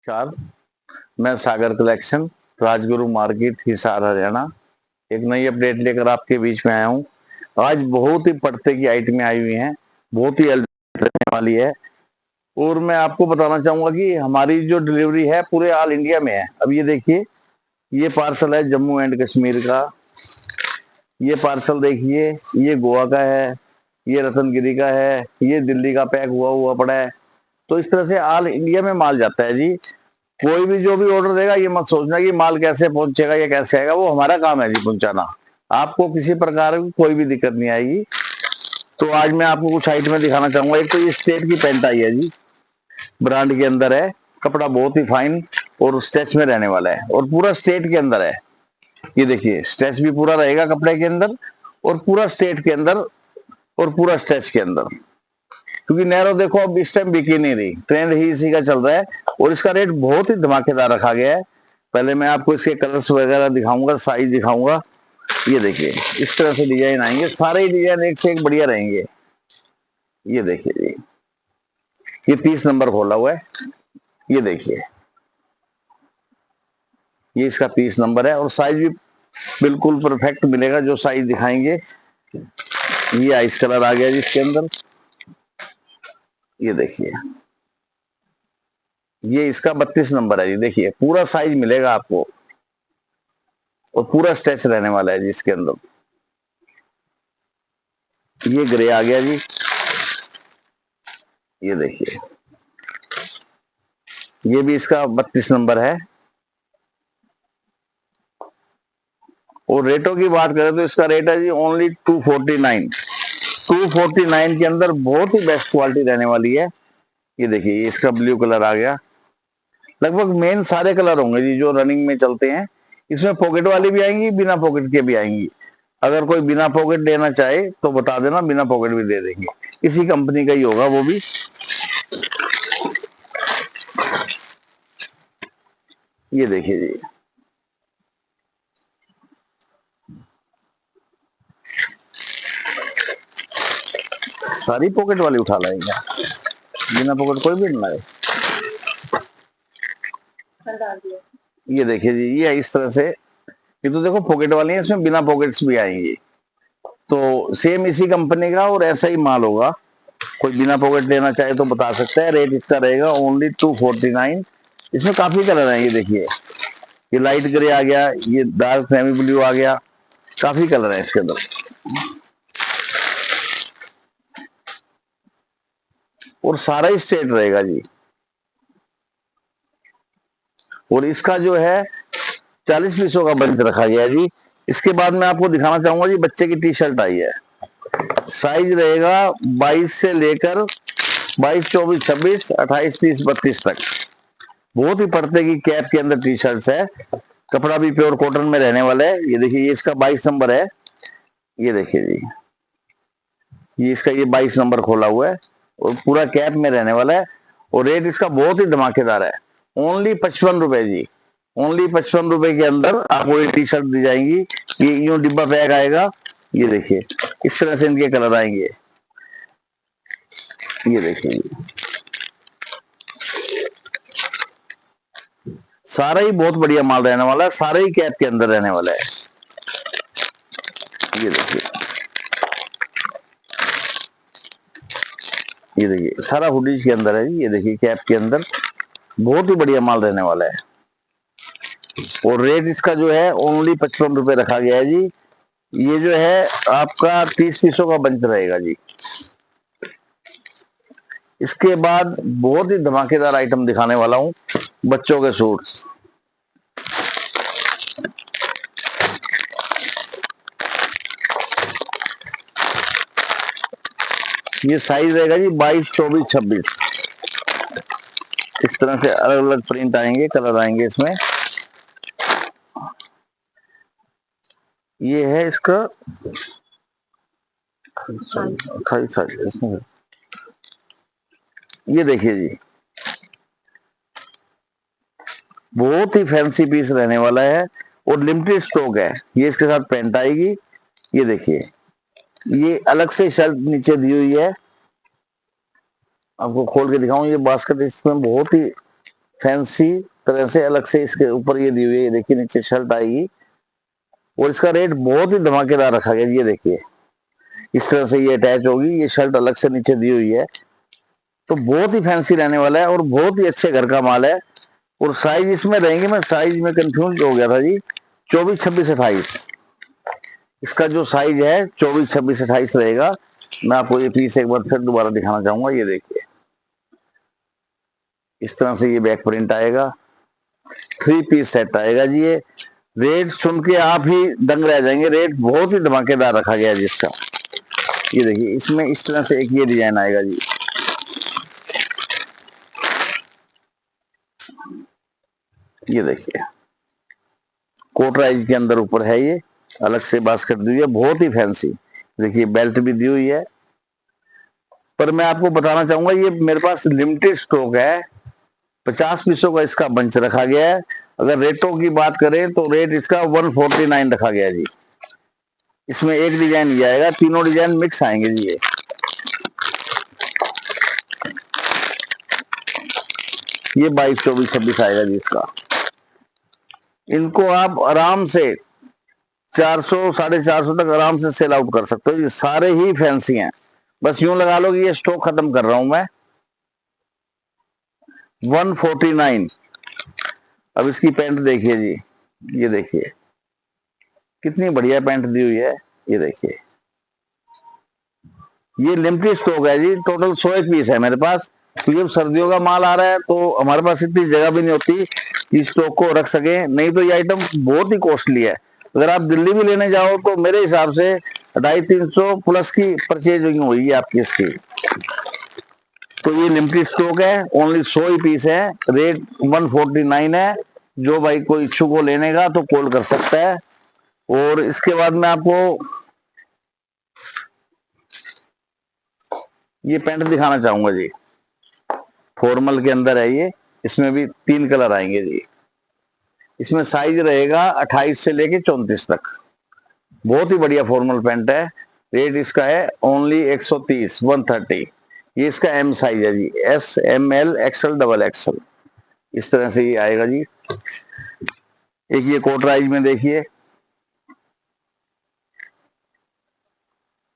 नमस्कार, मैं सागर collection, Rajguru market, Hisar, Haryana एक नई अपडेट लेकर आपके बीच में आया हूँ। आज बहुत ही पर्दे की आइटमें आई हुई हैं, बहुत ही रहने वाली है। और मैं आपको बताना चाहूंगा कि हमारी जो डिलीवरी है पूरे ऑल इंडिया में है। अब ये देखिए, ये पार्सल है जम्मू एंड कश्मीर का। ये पार्सल देखिए, ये गोवा का है, ये रतनगिरी का है, ये दिल्ली का पैक हुआ हुआ पड़ा है। तो इस तरह से ऑल इंडिया में माल जाता है जी। कोई भी जो भी ऑर्डर देगा, ये मत सोचना कि माल कैसे पहुंचेगा या कैसे आएगा, वो हमारा काम है जी पहुंचाना। आपको किसी प्रकार की कोई भी दिक्कत नहीं आएगी। तो आज मैं आपको कुछ आइटमें दिखाना चाहूंगा। एक तो ये स्टेट की पैंट आई है जी, ब्रांड के अंदर है, कपड़ा बहुत ही फाइन और स्ट्रेच में रहने वाला है और पूरा स्टेट के अंदर है। ये देखिए, स्ट्रेच भी पूरा रहेगा कपड़े के अंदर और पूरा स्टेट के अंदर और पूरा स्ट्रेच के अंदर। क्योंकि नैरो देखो अब इस टाइम बिकी नहीं रही, ट्रेंड ही इसी का चल रहा है और इसका रेट बहुत ही धमाकेदार रखा गया है। पहले मैं आपको इसके कलर्स वगैरह दिखाऊंगा, साइज दिखाऊंगा। ये देखिए, इस तरह से डिजाइन आएंगे, सारे ही डिजाइन एक से एक बढ़िया रहेंगे। ये देखिए जी, ये 30 नंबर खोला हुआ है। ये देखिए, ये इसका 30 नंबर है और साइज भी बिल्कुल परफेक्ट मिलेगा जो साइज दिखाएंगे। ये आइस कलर आ गया जी इसके अंदर। ये देखिए, ये इसका 32 नंबर है जी। देखिए, पूरा साइज मिलेगा आपको और पूरा स्ट्रेच रहने वाला है जी इसके अंदर। ये ग्रे आ गया जी। ये देखिए, ये भी इसका 32 नंबर है। और रेटों की बात करें तो इसका रेट है जी ओनली 249। 249 के अंदर बहुत ही बेस्ट क्वालिटी रहने वाली है। ये देखिए, ये इसका ब्लू कलर आ गया। लगभग मेन सारे कलर होंगे जी जो रनिंग में चलते हैं। इसमें पॉकेट वाली भी आएंगी, बिना पॉकेट के भी आएंगी। अगर कोई बिना पॉकेट लेना चाहे तो बता देना, बिना पॉकेट भी दे देंगे। इसी कंपनी का ही होगा वो भी। ये देखिए जी, सारी पॉकेट वाली उठा लाएंगे, बिना पॉकेट कोई भी नहीं लाए। ये देखिए जी, ये इस तरह से, ये तो देखो पॉकेट वाली है, इसमें बिना पॉकेट्स भी आएंगी। तो सेम इसी कंपनी का और ऐसा ही माल होगा। कोई बिना पॉकेट लेना चाहे तो बता सकता है। रेट इसका रहेगा ओनली 249। इसमें काफी कलर है। ये देखिए, ये लाइट ग्रे आ गया, ये डार्क नेवी ब्लू आ गया, काफी कलर है इसके अंदर और सारा ही स्ट्रेट रहेगा जी। और इसका जो है 40 पीसों का बंच रखा गया है जी। इसके बाद मैं आपको दिखाना चाहूंगा जी, बच्चे की टी शर्ट आई है। साइज रहेगा 22 से लेकर 22, 24, 26, 28, 30, 32 तक। बहुत ही पर्दे की कैप के अंदर टी शर्ट्स है। कपड़ा भी प्योर कॉटन में रहने वाला है। ये देखिए, ये इसका 22 नंबर है। ये देखिए जी, ये इसका ये 22 नंबर खोला हुआ है और पूरा कैप में रहने वाला है। और रेट इसका बहुत ही धमाकेदार है, ओनली 55 रुपए जी। ओनली 55 रुपए के अंदर आपको ये टी शर्ट दी जाएंगी। ये यूं डिब्बा पैक आएगा। ये देखिए, इस तरह से इनके कलर आएंगे। ये देखिए, सारा ही बहुत बढ़िया माल रहने वाला है, सारे ही कैप के अंदर रहने वाला है। ये देखिए, ये देखिए, सारा हुडी के अंदर है। ये देखिए, कैप के अंदर बहुत ही बढ़िया माल रहने वाला है। और रेट इसका जो है ओनली 55 रुपए रखा गया है जी। ये जो है आपका 30 पीसों का बंच रहेगा जी। इसके बाद बहुत ही धमाकेदार आइटम दिखाने वाला हूं, बच्चों के सूट्स। ये साइज रहेगा जी 22, 24, 26। इस तरह से अलग अलग प्रिंट आएंगे, कलर आएंगे इसमें। ये है इसका 28 साइज इसमें। ये देखिए जी, बहुत ही फैंसी पीस रहने वाला है और लिमिटेड स्टॉक है। ये इसके साथ पैंट आएगी। ये देखिए, ये अलग से शर्ट नीचे दी हुई है। आपको खोल के दिखाऊं, ये बास्केट इसमें बहुत ही फैंसी तरह से अलग से इसके ऊपर ये दी हुई है। ये देखिए नीचे शर्ट आएगी और इसका रेट बहुत ही धमाकेदार रखा गया। ये देखिए इस तरह से ये अटैच होगी, ये शर्ट अलग से नीचे दी हुई है। तो बहुत ही फैंसी रहने वाला है और बहुत ही अच्छे घर का माल है। और साइज इसमें रहेंगे, मैं साइज में कंफ्यूज हो गया था जी, 24, 26, 28 इसका जो साइज है 24, 26, 28 रहेगा। मैं आपको ये पीस एक बार फिर दोबारा दिखाना चाहूंगा। ये देखिए इस तरह से ये बैक प्रिंट आएगा, 3 पीस सेट आएगा जी। ये रेट सुन के आप ही दंग रह जाएंगे, रेट बहुत ही धमाकेदार रखा गया है जिसका। ये देखिए इसमें इस तरह से एक ये डिजाइन आएगा जी। ये देखिए कोटराइज के अंदर ऊपर है, ये अलग से बास्केट दी हुई है, बहुत ही फैंसी। देखिए बेल्ट भी दी हुई है। पर मैं आपको बताना चाहूंगा ये मेरे पास लिमिटेड स्टॉक है, 50 पीसों का इसका बंच रखा गया है। अगर रेटों की बात करें तो रेट इसका 149 रखा गया है जी। इसमें एक डिजाइन ये आएगा, तीनों डिजाइन मिक्स आएंगे जी। ये 22, 24, 26 आएगा जी इसका। इनको आप आराम से 400, 450 तक आराम से सेल आउट कर सकते हो। ये सारे ही फैंसी हैं, बस यूं लगा लो कि ये स्टॉक खत्म कर रहा हूं मैं। 149। अब इसकी पैंट देखिए जी, ये देखिए कितनी बढ़िया पैंट दी हुई है। ये देखिए ये लिमिटेड स्टॉक है जी, टोटल 101 पीस है मेरे पास। क्योंकि अब सर्दियों का माल आ रहा है तो हमारे पास इतनी जगह भी नहीं होती कि स्टॉक को रख सके, नहीं तो ये आइटम बहुत ही कॉस्टली है। अगर आप दिल्ली भी लेने जाओ तो मेरे हिसाब से 250-300 प्लस की परचेजिंग होगी आपकी इसकी। तो ये लिमिटेड स्टॉक है, ओनली 100 ही पीस है, रेट 149 है। जो भाई कोई इच्छुक हो लेने का तो कॉल कर सकता है। और इसके बाद मैं आपको ये पैंट दिखाना चाहूंगा जी, फॉर्मल के अंदर है ये। इसमें भी 3 कलर आएंगे जी। इसमें साइज रहेगा 28 से लेके 34 तक। बहुत ही बढ़िया फॉर्मल पैंट है। रेट इसका है ओनली 130, 130। ये इसका एम साइज है जी, S, M, L, XL, double XL इस तरह से ये आएगा जी। एक ये कोटराइज में देखिए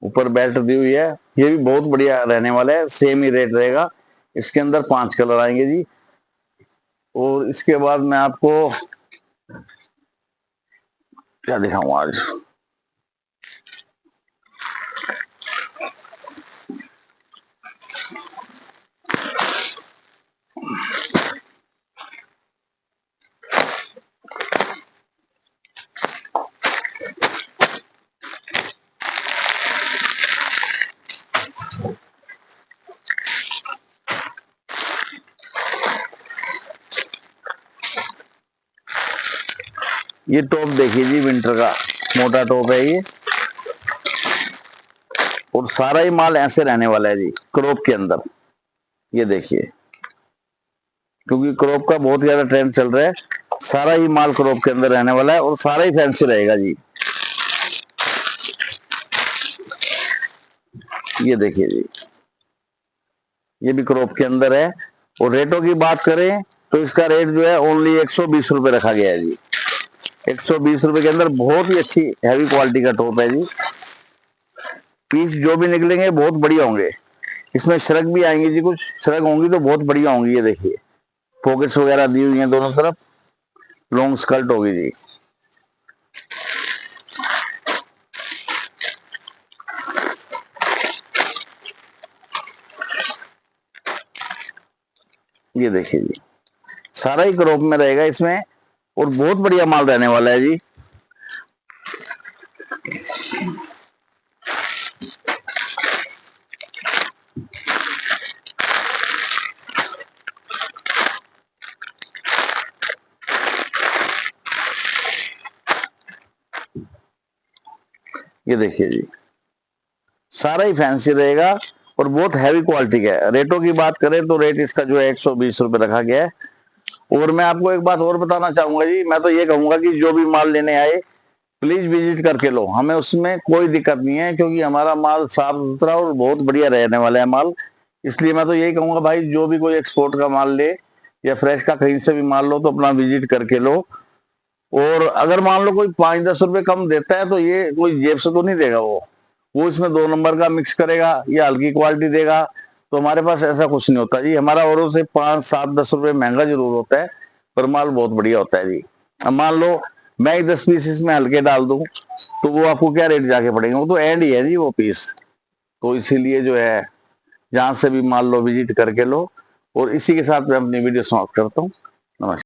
ऊपर बेल्ट दी हुई है, ये भी बहुत बढ़िया रहने वाला है, सेम ही रेट रहेगा। इसके अंदर 5 कलर आएंगे जी। और इसके बाद मैं आपको क्या दिखाऊं आज। ये टॉप देखिए जी, विंटर का मोटा टॉप है ये। और सारा ही माल ऐसे रहने वाला है जी, क्रॉप के अंदर। ये देखिए क्योंकि क्रॉप का बहुत ज्यादा ट्रेंड चल रहा है, सारा ही माल क्रॉप के अंदर रहने वाला है और सारा ही फैंसी रहेगा जी। ये देखिए जी, ये भी क्रॉप के अंदर है। और रेटों की बात करें तो इसका रेट जो है ओनली 120 रुपए रखा गया है जी। 120 रुपए के अंदर बहुत ही अच्छी हैवी क्वालिटी का टॉप है जी। पीस जो भी निकलेंगे बहुत बढ़िया होंगे। इसमें श्रग भी आएंगे जी, कुछ श्रग होंगी तो बहुत बढ़िया होंगी। ये देखिए पॉकेट्स वगैरह दी हुई हैं दोनों तरफ, लॉन्ग स्कर्ट होगी जी। ये देखिए जी, सारा ही क्रॉप में रहेगा इसमें और बहुत बढ़िया माल रहने वाला है जी। ये देखिए जी, सारा ही फैंसी रहेगा और बहुत हैवी क्वालिटी का है। रेटों की बात करें तो रेट इसका जो है 120 रुपए रखा गया है। और मैं आपको एक बात और बताना चाहूंगा जी, मैं तो ये कहूंगा कि जो भी माल लेने आए प्लीज विजिट करके लो, हमें उसमें कोई दिक्कत नहीं है, क्योंकि हमारा माल साफ सुथरा और बहुत बढ़िया रहने वाला है माल। इसलिए मैं तो यही कहूंगा भाई जो भी कोई एक्सपोर्ट का माल ले या फ्रेश का कहीं से भी मान लो तो अपना विजिट करके लो। और अगर मान लो कोई 5-10 रुपए कम देता है तो ये कोई जेब से तो नहीं देगा, वो इसमें 2 नंबर का मिक्स करेगा या हल्की क्वालिटी देगा। तो हमारे पास ऐसा कुछ नहीं होता जी, हमारा औरों से 5-7-10 रुपए महंगा जरूर होता है, पर माल बहुत बढ़िया होता है जी। अब मान लो मैं ही 10 पीस इसमें हल्के डाल दूं तो वो आपको क्या रेट जाके पड़ेंगे, वो तो एंड ही है जी वो पीस। तो इसीलिए जो है जहां से भी मान लो विजिट करके लो। और इसी के साथ मैं अपनी वीडियो समाप्त करता हूँ। नमस्कार।